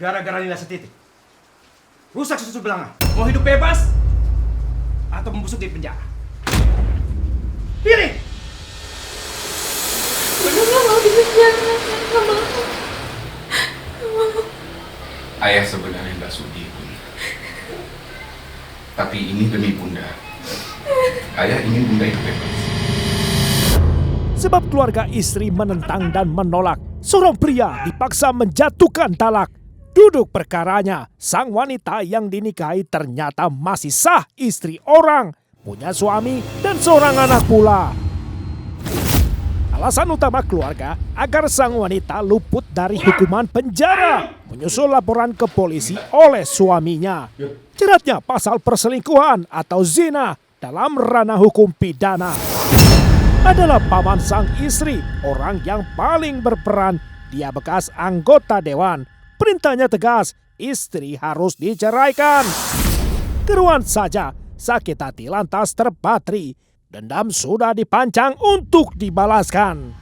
Gara-gara nilai setitik. Rusak susu belanga. Mau hidup bebas atau membusuk di penjara? Pilih! Bunda nggak mau di penjara. Nggak mau. Ayah sebenarnya nggak sudi, Bun. Tapi ini demi Bunda. Ayah ingin Bunda hidup bebas. Sebab keluarga istri menentang dan menolak, seorang pria dipaksa menjatuhkan talak. Duduk perkaranya, sang wanita yang dinikahi ternyata masih sah istri orang, punya suami dan seorang anak pula. Alasan utama keluarga agar sang wanita luput dari hukuman penjara, menyusul laporan ke polisi oleh suaminya. Jeratnya pasal perselingkuhan atau zina dalam ranah hukum pidana. Adalah paman sang istri, orang yang paling berperan. Dia bekas anggota dewan. Perintahnya tegas, istri harus diceraikan. Keruan saja, sakit hati lantas terpatri. Dendam sudah dipancang untuk dibalaskan.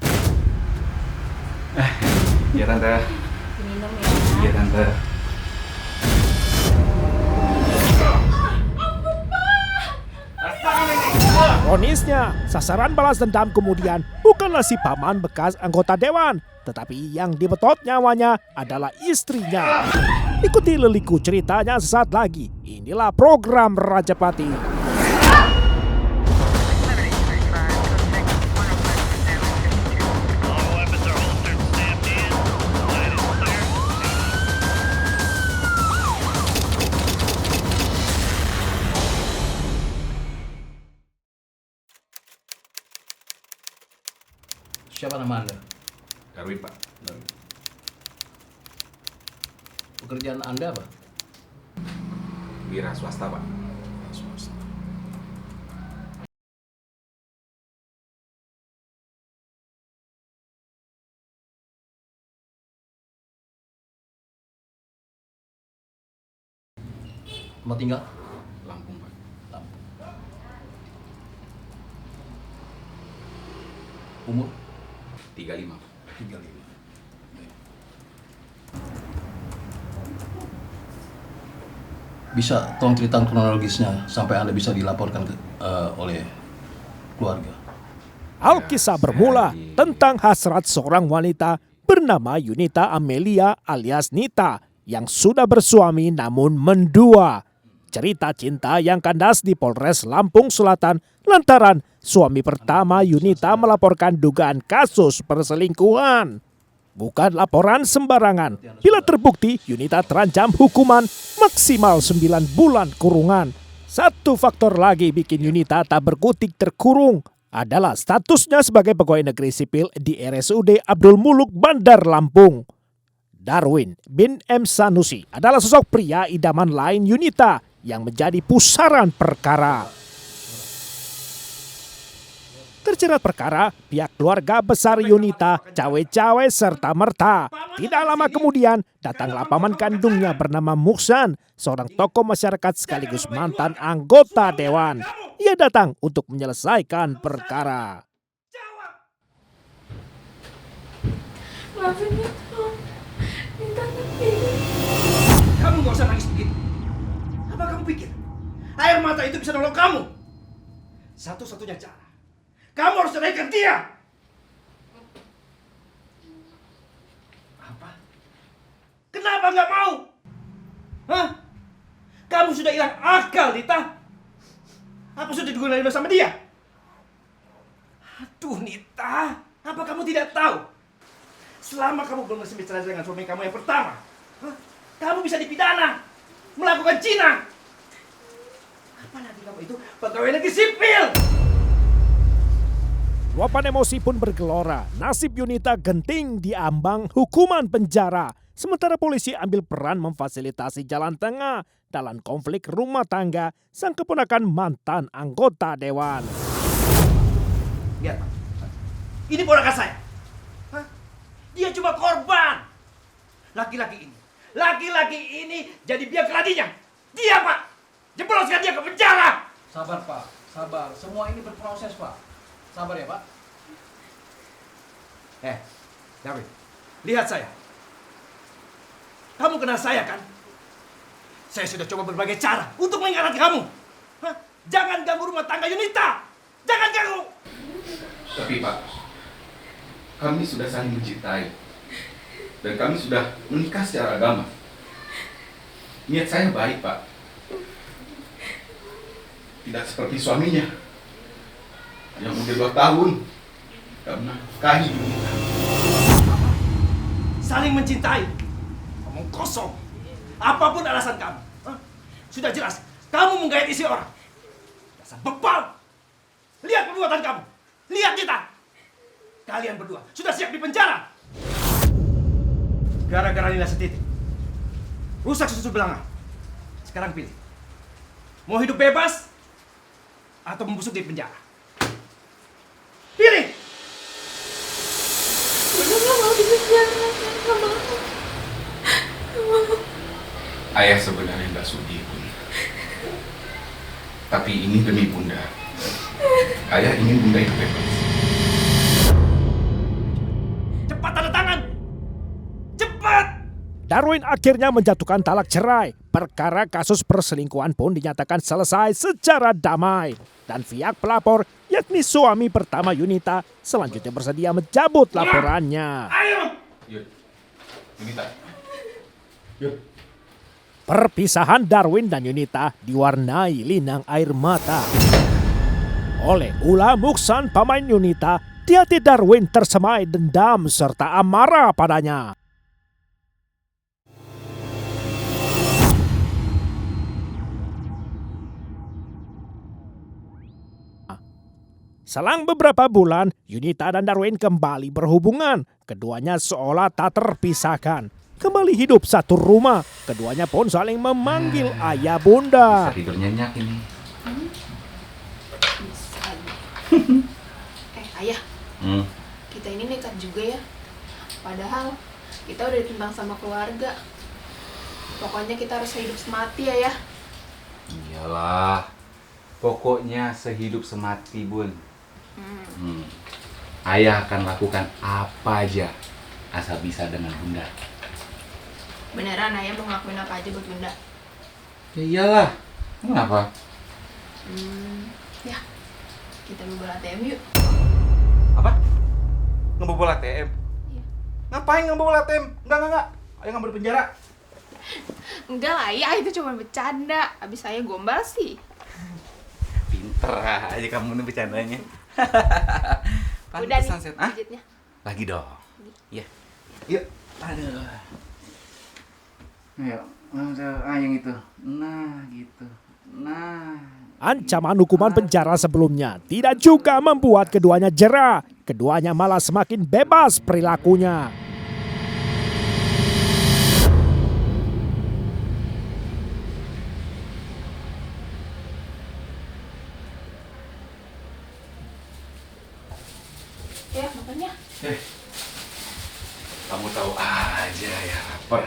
Iya, Tante. Minum ya. Iya, Tante. Ironisnya, sasaran balas dendam kemudian bukanlah si paman bekas anggota dewan, tetapi yang dibetot nyawanya adalah istrinya. Ikuti leliku ceritanya sesaat lagi. Inilah program Rajapati. Siapa nama Anda? Darwin, Pak. Pekerjaan Anda apa? Wira swasta, Pak. Tempat tinggal? Lampung, Pak. Lampung. Umur? 35. 35. Bisa tolong cerita kronologisnya sampai Anda bisa dilaporkan oleh keluarga. Alkisah bermula tentang hasrat seorang wanita bernama Yunita Amelia alias Nita yang sudah bersuami namun mendua. Cerita cinta yang kandas di Polres Lampung Selatan lantaran suami pertama Yunita melaporkan dugaan kasus perselingkuhan. Bukan laporan sembarangan. Bila terbukti, Yunita terancam hukuman maksimal 9 bulan kurungan. Satu faktor lagi bikin Yunita tak berkutik terkurung adalah statusnya sebagai pegawai negeri sipil di RSUD Abdul Muluk Bandar Lampung. Darwin bin M. Sanusi adalah sosok pria idaman lain Yunita yang menjadi pusaran perkara. Terjerat perkara, pihak keluarga besar Yunita cawe-cawe serta-merta. Tidak lama kemudian, datanglah paman kandungnya bernama Muksan, seorang tokoh masyarakat sekaligus mantan anggota dewan. Ia datang untuk menyelesaikan perkara. Maafin ya, Tom. Minta ngerti. Kamu gak usah nangis begitu. Apa kamu pikir air mata itu bisa nolong kamu? Satu-satunya cara, kamu harus ceraikan dia. Apa? Kenapa nggak mau? Hah? Kamu sudah hilang akal, Nita. Apa sudah digunakan bersama dia? Aduh, Nita. Apa kamu tidak tahu? Selama kamu belum resmi cerai dengan suami kamu yang pertama, kamu bisa dipidana, melakukan zina. Apalagi kamu itu pegawai negeri sipil. Luapan emosi pun bergelora. Nasib Yunita genting diambang hukuman penjara. Sementara polisi ambil peran memfasilitasi jalan tengah dalam konflik rumah tangga sang keponakan mantan anggota dewan. Lihat, Pak. Ini ponakan saya. Hah? Dia cuma korban. Laki-laki ini jadi biang keladinya. Dia, Pak, jebloskan dia ke penjara. Sabar, Pak. Sabar. Semua ini berproses, Pak. Sabar ya, Pak. David, lihat saya. Kamu kenal saya kan? Saya sudah coba berbagai cara untuk mengingatkan kamu. Hah? Jangan ganggu rumah tangga Yunita. Jangan ganggu. Tapi Pak, kami sudah saling mencintai. Dan kami sudah menikah secara agama. Niat saya baik, Pak. Tidak seperti suaminya yang udah 2 tahun karena menafkahi Yunita. Saling mencintai. Ngomong kosong. Apapun alasan kamu. Hah? Sudah jelas. Kamu menggait isi orang. Dasar bebal. Lihat perbuatan kamu. Lihat kita. Kalian berdua sudah siap di penjara. Gara-gara Lila setitik. Rusak susu belanga. Sekarang pilih. Mau hidup bebas atau membusuk di penjara? Pilih. Bunda nggak mau di penjara. Nggak mau. Ayah sebenarnya nggak sudi, Bun. Tapi ini demi Bunda. Ayah ingin Bunda itu bebas. Cepat tanda tangan. Cepat. Darwin akhirnya menjatuhkan talak cerai. Perkara kasus perselingkuhan pun dinyatakan selesai secara damai. Dan pihak pelapor, yakni suami pertama Yunita, selanjutnya bersedia mencabut laporannya. Ayo. Yuk, Yunita. Yuk. Perpisahan Darwin dan Yunita diwarnai linang air mata. Oleh ulah Muksan pemain Yunita, di hati Darwin tersemai dendam serta amarah padanya. Selang beberapa bulan, Yunita dan Darwin kembali berhubungan. Keduanya seolah tak terpisahkan. Kembali hidup satu rumah. Keduanya pun saling memanggil ayah bunda. Bisa tidur nyenyak ini. Bisa aja. Ayah, kita ini nekat juga ya. Padahal kita udah ditimbang sama keluarga. Pokoknya kita harus hidup semati ya, ya. Iyalah, pokoknya sehidup semati, Bun. Ayah akan lakukan apa aja asal bisa dengan Bunda. Beneran ayah mau ngelakuin apa aja buat Bunda? Ya iyalah, kenapa? Ya, kita mau bola ATM yuk. Apa? Ngebobol ATM? Iya. Ngapain ngebobol ATM? Enggak. Ayo ngambil penjara. Enggak lah, ayah itu cuma bercanda. Abis saya gombal sih. Pinter aja kamu nih bercandanya. Udah nih, Pantesan, Set. Hah? pijitnya. Lagi dong. Iya. Yuk. Aduh. Ayo, yang itu. Nah, gitu. Nah. Ancaman hukuman penjara sebelumnya tidak juga membuat keduanya jera. Keduanya malah semakin bebas perilakunya. Ya, makan ya. Kamu tahu aja ya lapar.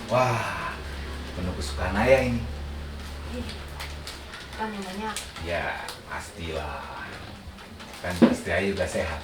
Wah, penuh kesukaan ayah ini. Kan yang banyak. Ya, pastilah. Kan pasti ayah juga sehat.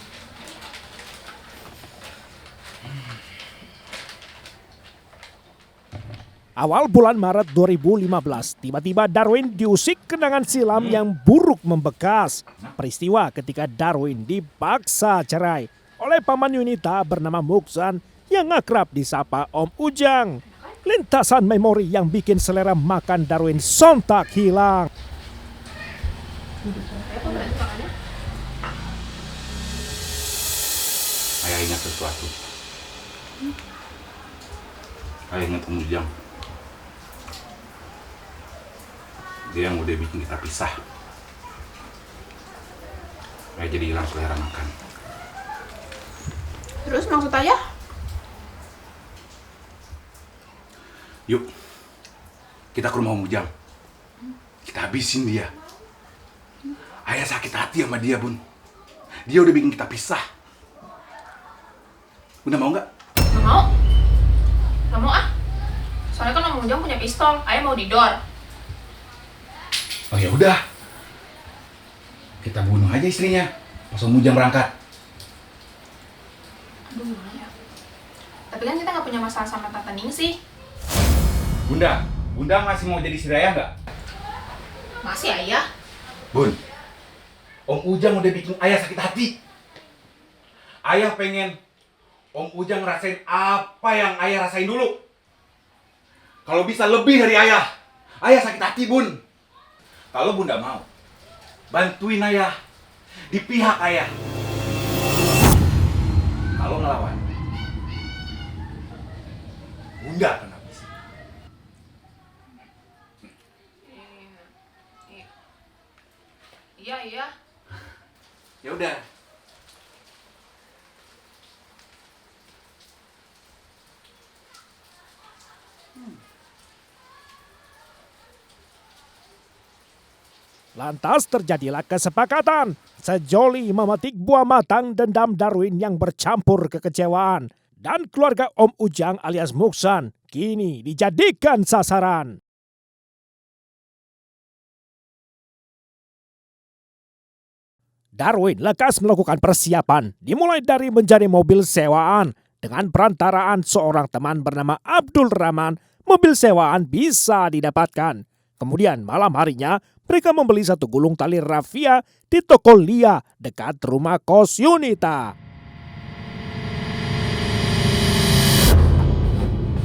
Awal bulan Maret 2015, tiba-tiba Darwin diusik kenangan silam yang buruk membekas. Peristiwa ketika Darwin dipaksa cerai oleh paman Yunita bernama Muksan yang akrab disapa Om Ujang. Lintasan memori yang bikin selera makan Darwin sontak hilang. Apa berarti makannya? Ayah ingat sesuatu. Ayah ingat Om Ujang. Dia yang udah bikin kita pisah. Ayah jadi hilang selera makan. Terus maksud ayah? Yuk, kita ke rumah Om Ujang. Kita habisin dia. Ayah sakit hati sama dia, Bun. Dia udah bikin kita pisah. Bunda mau nggak? Nggak mau. Nggak mau ah. Soalnya kan Om Ujang punya pistol. Ayah mau didor. Oh ya udah. Kita bunuh aja istrinya. pas Om Ujang berangkat. Aduh, iya. Tapi kan kita nggak punya masalah sama Tante Ningsih. Bunda masih mau jadi si Raya nggak? Masih, Ayah? Bun, Om Ujang udah bikin ayah sakit hati. Ayah pengen Om Ujang ngerasain apa yang ayah rasain dulu. Kalau bisa lebih dari ayah. Ayah sakit hati, Bun. Kalau Bunda mau, bantuin ayah di pihak ayah. Kalau ngelawan, Bunda akan habis. Iya, iya. Ya udah. Lantas terjadilah kesepakatan. Sejoli memetik buah matang dendam Darwin yang bercampur kekecewaan. Dan keluarga Om Ujang alias Muksan kini dijadikan sasaran. Darwin lekas melakukan persiapan, dimulai dari mencari mobil sewaan. Dengan perantaraan seorang teman bernama Abdul Rahman, mobil sewaan bisa didapatkan. Kemudian malam harinya, mereka membeli satu gulung tali rafia di toko Lia dekat rumah kos Yunita.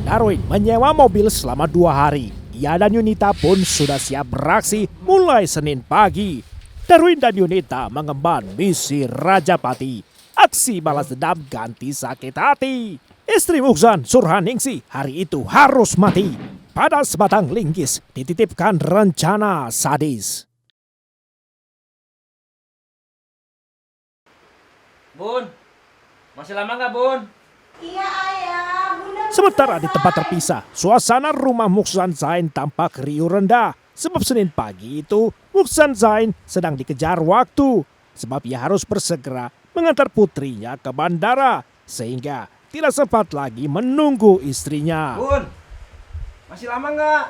Darwin menyewa mobil selama 2 hari. Ia dan Yunita pun sudah siap beraksi mulai Senin pagi. Darwin dan Yunita mengemban misi Rajapati. Aksi balas dendam ganti sakit hati. Istri Muksan, Surhaningsih, hari itu harus mati. Pada sebatang linggis dititipkan rencana sadis. Bun, masih lama nggak, Bun? Iya ayah, bunda belum Sementara di selesai. tempat terpisah, suasana rumah Muksan Zain tampak riuh rendah. Sebab Senin pagi itu, Muksan Zain sedang dikejar waktu. Sebab ia harus bersegera mengantar putrinya ke bandara. Sehingga tidak sempat lagi menunggu istrinya. Bun, masih lama nggak?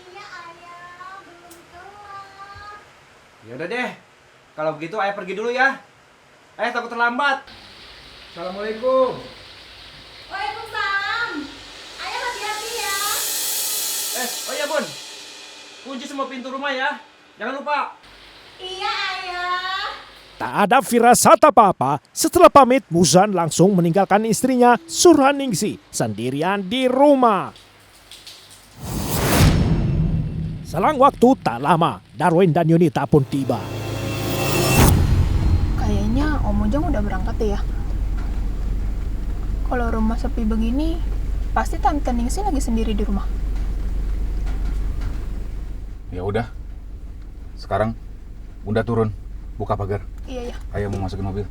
Iya ayah, belum kelar. Ya udah deh, kalau begitu ayah pergi dulu ya. Ayah takut terlambat. Assalamualaikum. Waalaikumsalam. Ayah hati-hati ya. Oh iya, Bun. Kunci semua pintu rumah ya. Jangan lupa. Iya ayah. Tak ada firasat apa-apa, setelah pamit Muksan langsung meninggalkan istrinya Surhaningsih sendirian di rumah. Selang waktu tak lama, Darwin dan Yunita pun tiba. Kayaknya Om Ujang udah berangkat ya. Kalau rumah sepi begini, pasti Tante Ningsih lagi sendiri di rumah. Ya udah. Sekarang Bunda turun, buka pagar. Iya, ya. Ayah mau masukin mobil.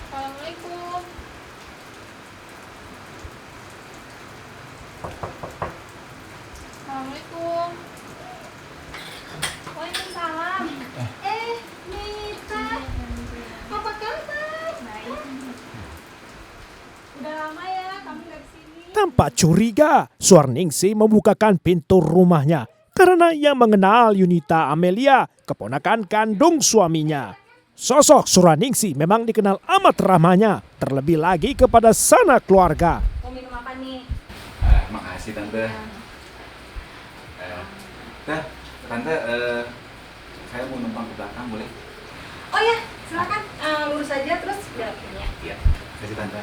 Assalamualaikum. Assalamualaikum. Waalaikumsalam. Nita. Apa kabar? Udah lama ya kamu nggak kesini. Tanpa curiga, Surhaningsih membukakan pintu rumahnya karena ia mengenal Yunita Amelia, keponakan kandung suaminya. Sosok Surhaningsih memang dikenal amat ramahnya, terlebih lagi kepada sanak keluarga. Mau minum apa nih? Makasih Tante. Tante, saya mau numpang ke belakang boleh? Oh ya, silakan. Lurus aja terus belok kiri ya. Iya. Kasih Tante.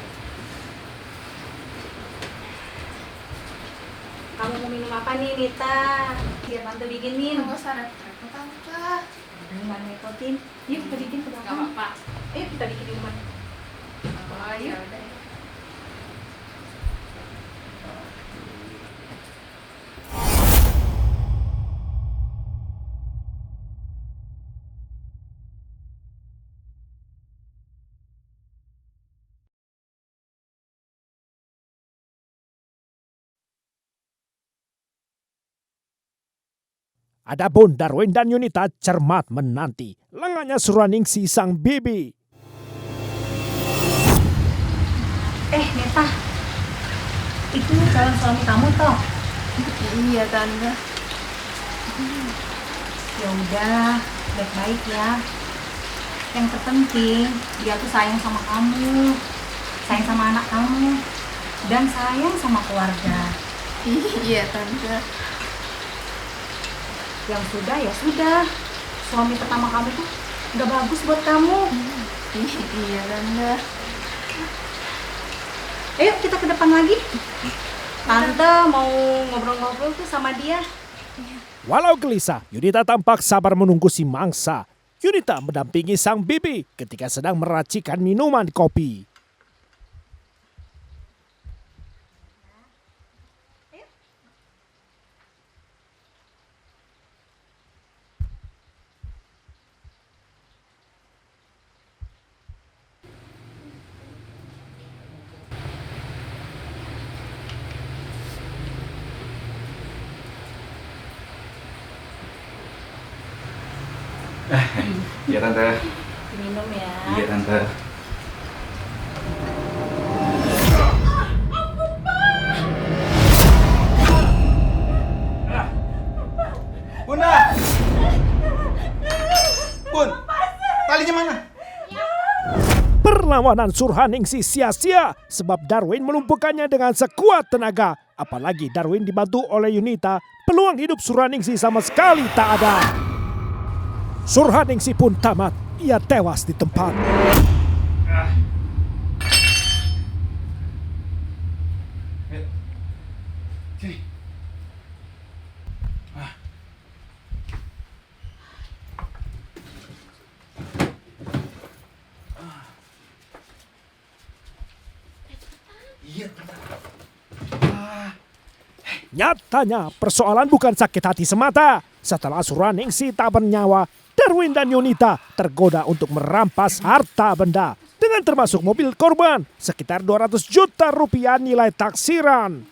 Kamu mau minum apa nih, Nita? Biar tante bikinin. Nggak usah repot, Tante. Ini nggak ngerepotin. Yuk kita bikin ke belakang. Nggak apa-apa. Yuk kita bikin di rumah. Oh, ya udah. Adapun Darwin dan Yunita cermat menanti lengannya Suraningsih sang bibi. Neta, itu calon suami kamu toh? Iya tante. Ya udah, baik-baik ya. Yang terpenting dia tuh sayang sama kamu, sayang sama anak kamu, dan sayang sama keluarga. Iya tante. Yang sudah ya sudah. Suami pertama kamu tuh nggak bagus buat kamu. Iya tante. Ayo kita ke depan lagi. Tante mau ngobrol-ngobrol tuh sama dia. Walau gelisah, Yunita tampak sabar menunggu si mangsa. Yunita mendampingi sang bibi ketika sedang meracikan minuman kopi. Iya tante. Minum ya. Iya tante. Bunda! Bun, talinya mana? Perlawanan Surhaningsih sia-sia sebab Darwin melumpuhkannya dengan sekuat tenaga. Apalagi Darwin dibantu oleh Yunita, peluang hidup Surhaningsih sama sekali tak ada. Surhaningsih pun tamat, ia tewas di tempat. Sini. Nyatanya persoalan bukan sakit hati semata. Setelah Surhaningsih tak bernyawa, Darwin dan Yunita tergoda untuk merampas harta benda dengan termasuk mobil korban sekitar 200 juta rupiah nilai taksiran.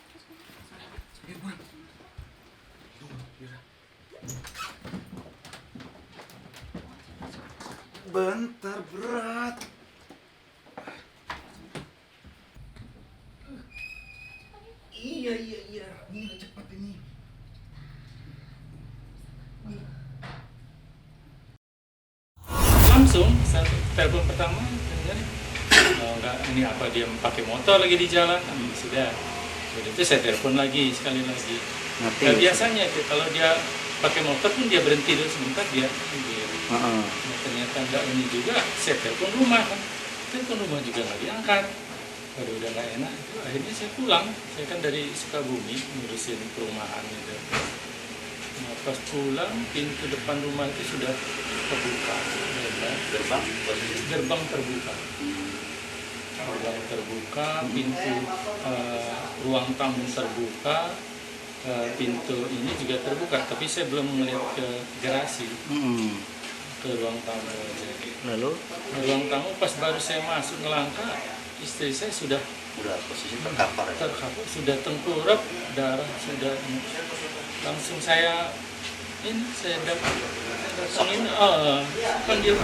Bentar, berat. Iya. Ini udah cepat ini. Langsung saya telepon pertama dengar enggak, ini apa dia pakai motor lagi di jalan. Sudah itu saya telepon lagi sekali lagi. Nah, biasanya itu kalau dia pakai motor pun dia berhenti dulu sebentar dia ambil. Nah, ternyata enggak, ini juga saya telepon rumah kan. Telepon rumah juga nggak diangkat. Waduh, udah nggak enak. Akhirnya saya pulang. Saya kan dari Sukabumi ngurusin perumahan gitu. Nah, pas pulang pintu depan rumah itu sudah terbuka. Gerbang terbuka. Gerbang terbuka, pintu ruang tamu terbuka, pintu ini juga terbuka. Tapi saya belum melihat ke garasi, ke ruang tamu aja. Lalu? Ruang tamu pas baru saya masuk ngelangkah, istri saya sudah Posisi terkapar ya? terkapar, sudah tengkurap, darah sudah. Langsung saya datangin, panggil.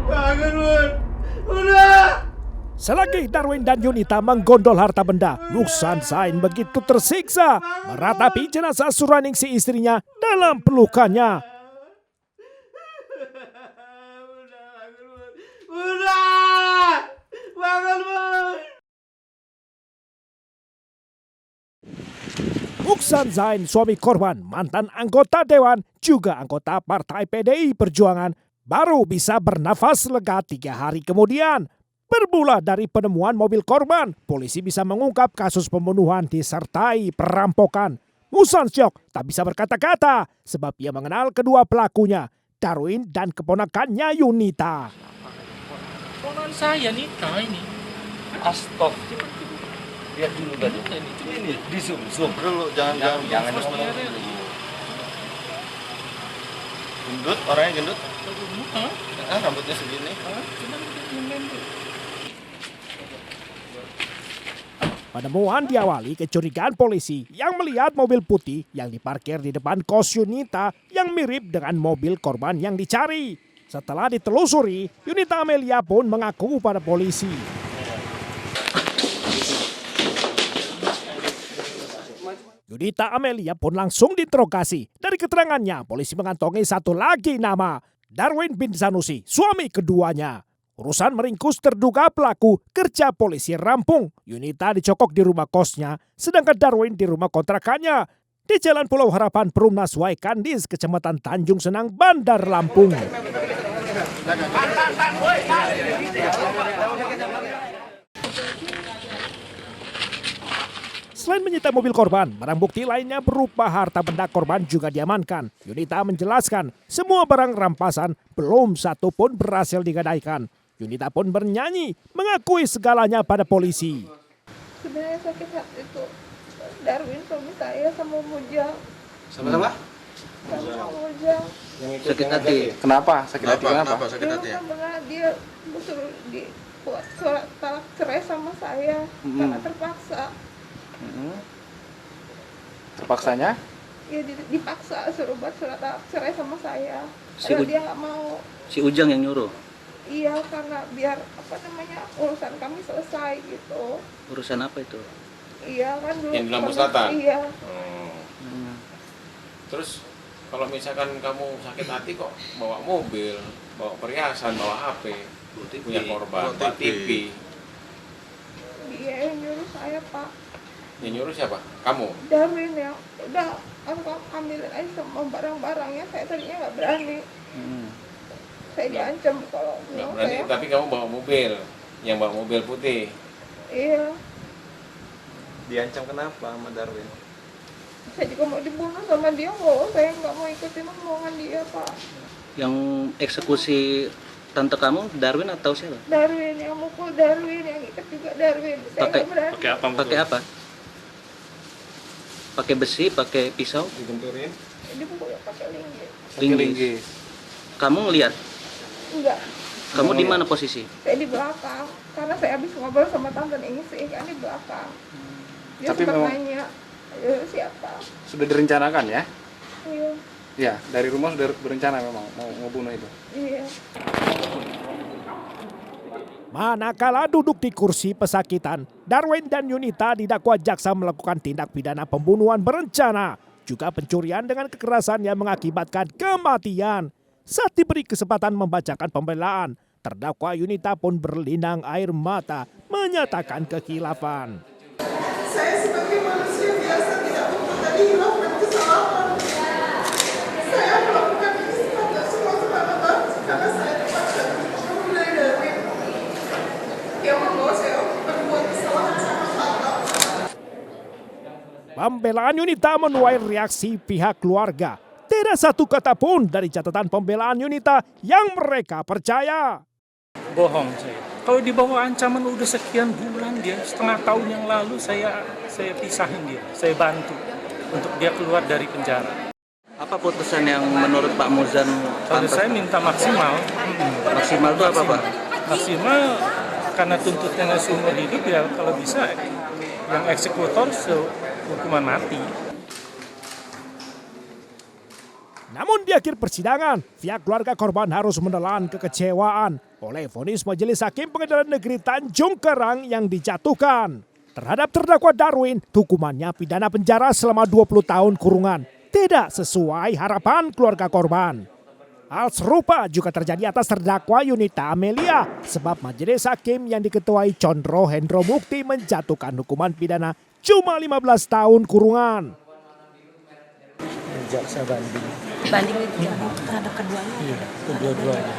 Jangan, Bun. Udah. Selagi Darwin dan Yunita menggondol harta benda, Muksan Zain begitu tersiksa meratapi jenazah Surhaningsih istrinya dalam pelukannya. Udah. Bangun, Bun. Muksan Zain, suami korban, mantan anggota dewan, juga anggota Partai PDI Perjuangan, baru bisa bernafas lega 3 hari kemudian. Bermula dari penemuan mobil korban, polisi bisa mengungkap kasus pembunuhan disertai perampokan. Muksan syok tak bisa berkata-kata sebab ia mengenal kedua pelakunya, Darwin dan keponakannya Yunita. Ponakan saya Nita ini. Astag. Lihat dulu tadi. Ini di zoom dulu, jangan ngomong. Gendut, orangnya gendut. Rambutnya segini. Penemuan diawali kecurigaan polisi yang melihat mobil putih yang diparkir di depan kos Yunita yang mirip dengan mobil korban yang dicari. Setelah ditelusuri, Yunita Amelia pun mengaku pada polisi. Yunita Amelia pun langsung diinterogasi. Dari keterangannya, polisi mengantongi satu lagi nama, Darwin bin Sanusi, suami keduanya. Urusan meringkus terduga pelaku kerja polisi rampung. Yunita dicokok di rumah kosnya, sedangkan Darwin di rumah kontrakannya di Jalan Pulau Harapan, Perumnas Waikandis, Kecamatan Tanjung Senang, Bandar Lampung. Selain menyita mobil korban, barang bukti lainnya berupa harta benda korban juga diamankan. Yunita menjelaskan semua barang rampasan belum satu pun berhasil digadaikan. Yunita pun bernyanyi mengakui segalanya pada polisi. Sebenarnya sakit hati itu Darwin suami saya sama Mujang. Sama-sama? Sama Mujang. Sakit hati. Kenapa? Sakit hati kenapa? Sakit hati ya? Karena dia suruh buat surat talak cerai sama saya karena terpaksa. Terpaksanya? Ya dipaksa suruh buat surat talak cerai sama saya. Si Kalau dia nggak mau. Si Ujang yang nyuruh? Iya, karena biar urusan kami selesai gitu. Urusan apa itu? Iya kan dulu. Yang di Lampung Selatan? Iya. Terus kalau misalkan kamu sakit hati kok bawa mobil, bawa perhiasan, bawa HP, punya korban, bawa TV. Dia yang nyuruh saya, Pak. Yang nyuruh siapa? Kamu? Darwin yang udah aku ambilin aja semua barang-barangnya. Saya tadinya nggak berani. Saya diancam kalau Nggak berani, tapi kamu bawa mobil, yang bawa mobil putih. Iya. Diancam kenapa sama Darwin? Saya juga mau dibunuh sama dia kok. Saya nggak mau ikutin omongan dia, Pak. Yang eksekusi tante kamu Darwin atau siapa? Darwin yang mukul Darwin, yang ikat juga Darwin. Saya nggak berani. Pakai apa? Pakai besi, pakai pisau? Dibenturin? Dia pukul pakai linggis. Linggis. Kamu ngeliat? Enggak. Kamu di mana posisi? Saya di belakang. Karena saya habis ngobrol sama tante ini sih kan di belakang. Dia Tapi sempat memang- nanya, siapa? Sudah direncanakan ya? Iya. Ya, dari rumah sudah berencana memang mau ngebunuh itu. Iya. Manakala duduk di kursi pesakitan, Darwin dan Yunita didakwa jaksa melakukan tindak pidana pembunuhan berencana, juga pencurian dengan kekerasan yang mengakibatkan kematian. Saat diberi kesempatan membacakan pembelaan, terdakwa Yunita pun berlinang air mata menyatakan kekhilafan. Saya sebagai manusia biasa tidak mempunyai hilaf dan kesalahan. Saya melakukan ini semua semata-mata karena saya terpaksa memulai dari yang membawa saya berbuat kesalahan sangat fatal. Pembelaan Yunita menuai reaksi pihak keluarga. Tidak satu kata pun dari catatan pembelaan Yunita yang mereka percaya. Bohong saya. Kalau di bawah ancaman udah sekian bulan dia, setengah tahun yang lalu saya pisahin dia, saya bantu untuk dia keluar dari penjara. Apa putusan yang menurut Pak Muzan? Kalau saya minta maksimal. Maksimal itu apa, Pak? Maksimal karena tuntutannya seumur hidup ya kalau bisa yang eksekutor hukuman mati. Namun di akhir persidangan, pihak keluarga korban harus menelan kekecewaan oleh vonis Majelis Hakim Pengadilan Negeri Tanjung Karang yang dijatuhkan. Terhadap terdakwa Darwin, hukumannya pidana penjara selama 20 tahun kurungan. Tidak sesuai harapan keluarga korban. Hal serupa juga terjadi atas terdakwa Yunita Amelia, sebab Majelis Hakim yang diketuai Condro Hendro Mukti menjatuhkan hukuman pidana cuma 15 tahun kurungan. Jaksa banding. Banding itu terhadap keduanya. Iya, kedua-duanya.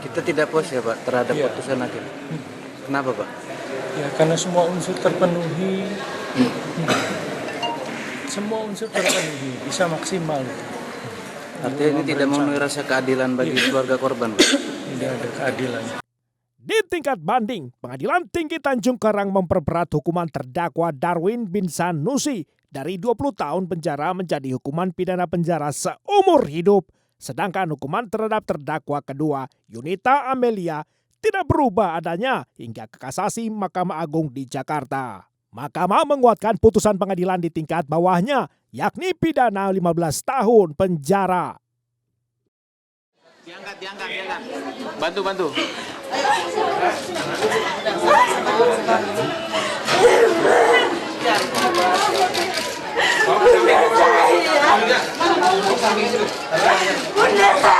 Kita tidak puas ya, Pak, terhadap Iya. putusan hakim. Kenapa, Pak? Ya karena semua unsur terpenuhi. Semua unsur terpenuhi, bisa maksimal. Artinya ini tidak memenuhi rasa keadilan bagi keluarga korban, Pak. Tidak ada keadilan. Di tingkat banding, Pengadilan Tinggi Tanjung Karang memperberat hukuman terdakwa Darwin bin Sanusi dari 20 tahun penjara menjadi hukuman pidana penjara seumur hidup. Sedangkan hukuman terhadap terdakwa kedua, Yunita Amelia, tidak berubah adanya hingga ke kasasi Mahkamah Agung di Jakarta. Mahkamah menguatkan putusan pengadilan di tingkat bawahnya, yakni pidana 15 tahun penjara. Diangkat. Bantu. Bunda